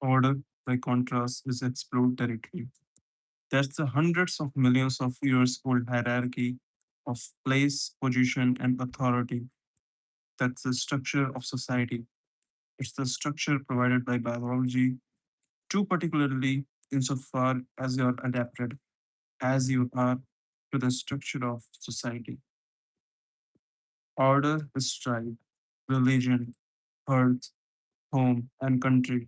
Order, by contrast, is explored territory. That's the hundreds of millions of years old hierarchy of place, position, and authority. That's the structure of society. It's the structure provided by biology, too particularly insofar as you are adapted, as you are, to the structure of society. Order is tribe, religion, earth, home, and country.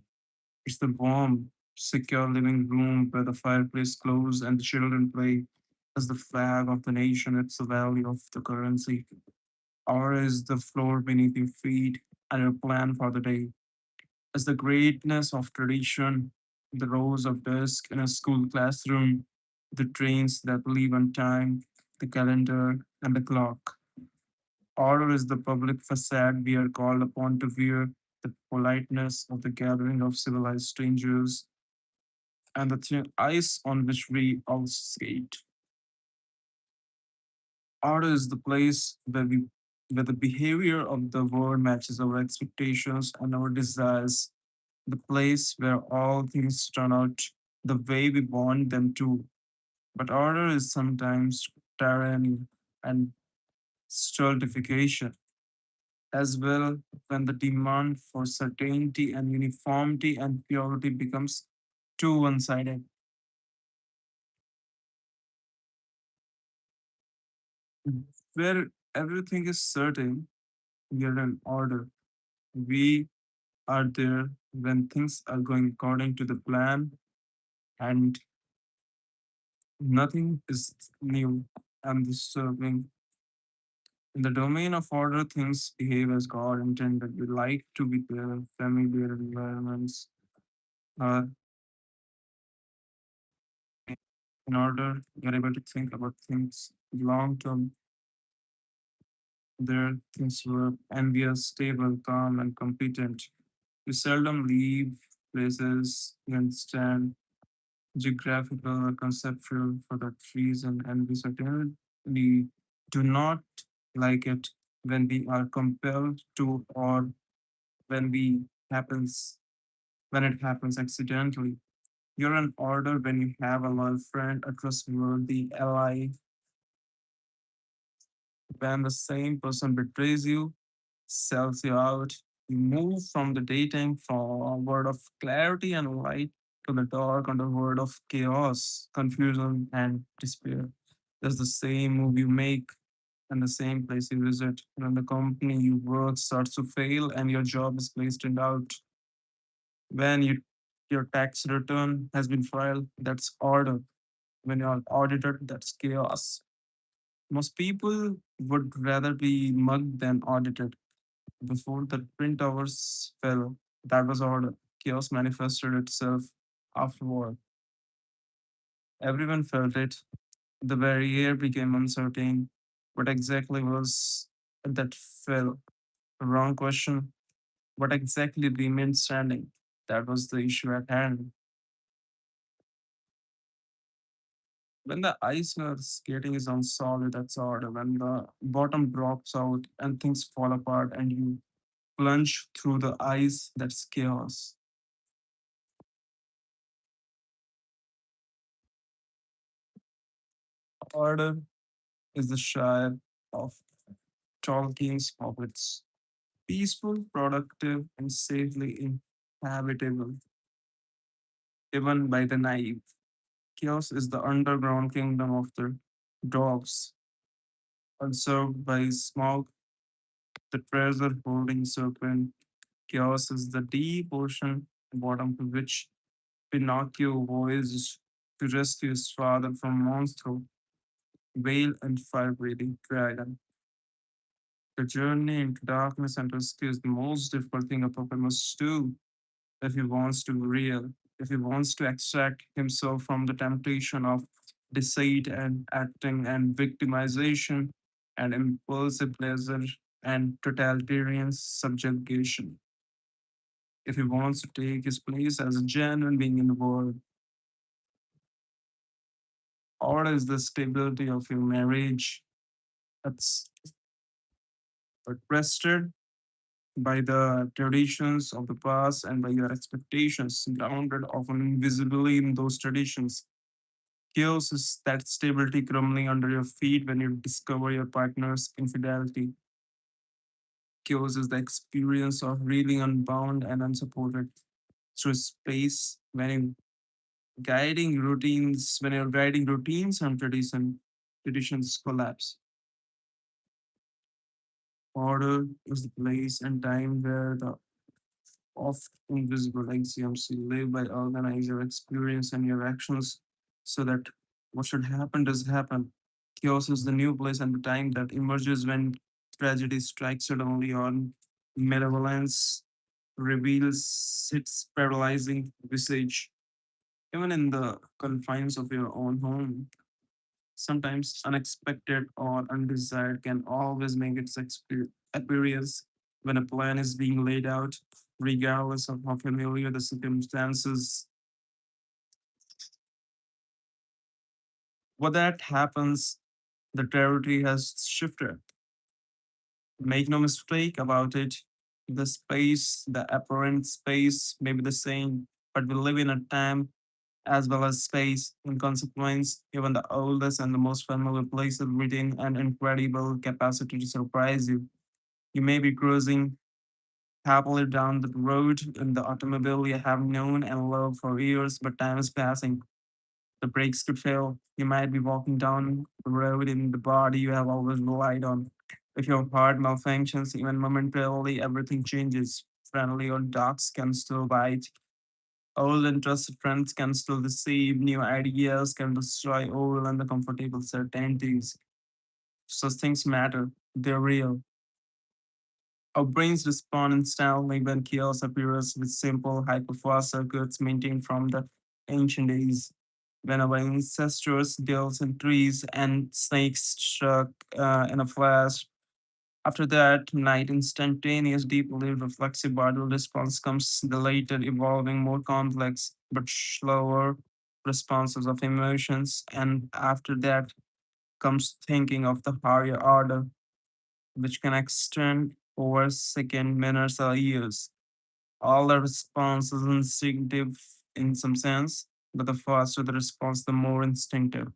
It's the warm, secure living room where the fireplace glows and the children play. As the flag of the nation, it's the value of the currency. Or is the floor beneath your feet and your plan for the day. As the greatness of tradition, the rows of desks in a school classroom, the trains that leave on time, the calendar, and the clock. Order is the public facade we are called upon to wear, the politeness of the gathering of civilized strangers, and the thin ice on which we all skate. Order is the place where the behavior of the world matches our expectations and our desires, the place where all things turn out the way we want them to. But order is sometimes tyranny and stultification as well when the demand for certainty and uniformity and purity becomes too one sided. Where everything is certain, we are in order. We are there when things are going according to the plan and nothing is new and disturbing. In the domain of order, things behave as God intended. We like to be there, familiar environments are in order. You're able to think about things long term. There, things work, and we are stable, calm, and competent. We seldom leave places we understand geographical or conceptual for that reason, and we certainly do not like it when we are compelled to or when we happens when it happens accidentally. You're in order when you have a loyal friend, a trustworthy ally. When the same person betrays you, sells you out, you move from the daytime forward of clarity and light to the dark underworld of chaos, confusion, and despair. There's the same move you make and the same place you visit. When the company you work starts to fail and your job is placed in doubt, when your tax return has been filed, that's order. When you're audited, that's chaos. Most people would rather be mugged than audited. Before the twin towers fell, that was order. Chaos manifested itself afterward. Everyone felt it. The very air became uncertain. What exactly was it that fell? Wrong question. What exactly remained standing? That was the issue at hand. When the ice you're skating is on solid, that's order. When the bottom drops out and things fall apart and you plunge through the ice, that's chaos. Order is the shire of Tolkien's hobbits. Peaceful, productive, and safely inhabitable, even by the naive. Chaos is the underground kingdom of the dogs, unserved by smoke, the treasure holding serpent. Chaos is the deep ocean bottom to which Pinocchio voyaged to rescue his father from monster, whale, and fire-breathing dragon. The journey into darkness and rescue is the most difficult thing a puppet must do if he wants to be real, if he wants to extract himself from the temptation of deceit and acting and victimization and impulsive pleasure and totalitarian subjugation. If he wants to take his place as a genuine being in the world, or is the stability of your marriage that's rested by the traditions of the past and by your expectations, grounded often invisibly in those traditions. Chaos is that stability crumbling under your feet when you discover your partner's infidelity. Chaos is the experience of reeling unbound and unsupported through space when you're guiding routines and traditions collapse. Order is the place and time where the oft invisible axioms you live by organize your experience and your actions so that what should happen does happen. Chaos is the new place and the time that emerges when tragedy strikes suddenly on malevolence reveals its paralyzing visage. Even in the confines of your own home, sometimes unexpected or undesired can always make its appearance when a plan is being laid out, regardless of how familiar the circumstances. When that happens, the territory has shifted. Make no mistake about it. The space, the apparent space may be the same, but we live in a time as well as space. In consequence, even the oldest and the most familiar places retain an incredible capacity to surprise you. You may be cruising happily down the road in the automobile you have known and loved for years, but time is passing. The brakes could fail. You might be walking down the road in the body you have always relied on. If your heart malfunctions, even momentarily, everything changes. Friendly or dogs can still bite. Old and trusted friends can still deceive. New ideas can destroy old and the comfortable certainties. Such things matter. They're real. Our brains respond instantly when chaos appears with simple hyperfast circuits maintained from the ancient days. When our ancestors dealt in trees and snakes struck in a flash, after that night, instantaneous, deeply reflexive bodily response comes the later, evolving, more complex but slower responses of emotions. And after that comes thinking of the higher order, which can extend over second, minutes, or years. All the response is instinctive in some sense, but the faster the response, the more instinctive.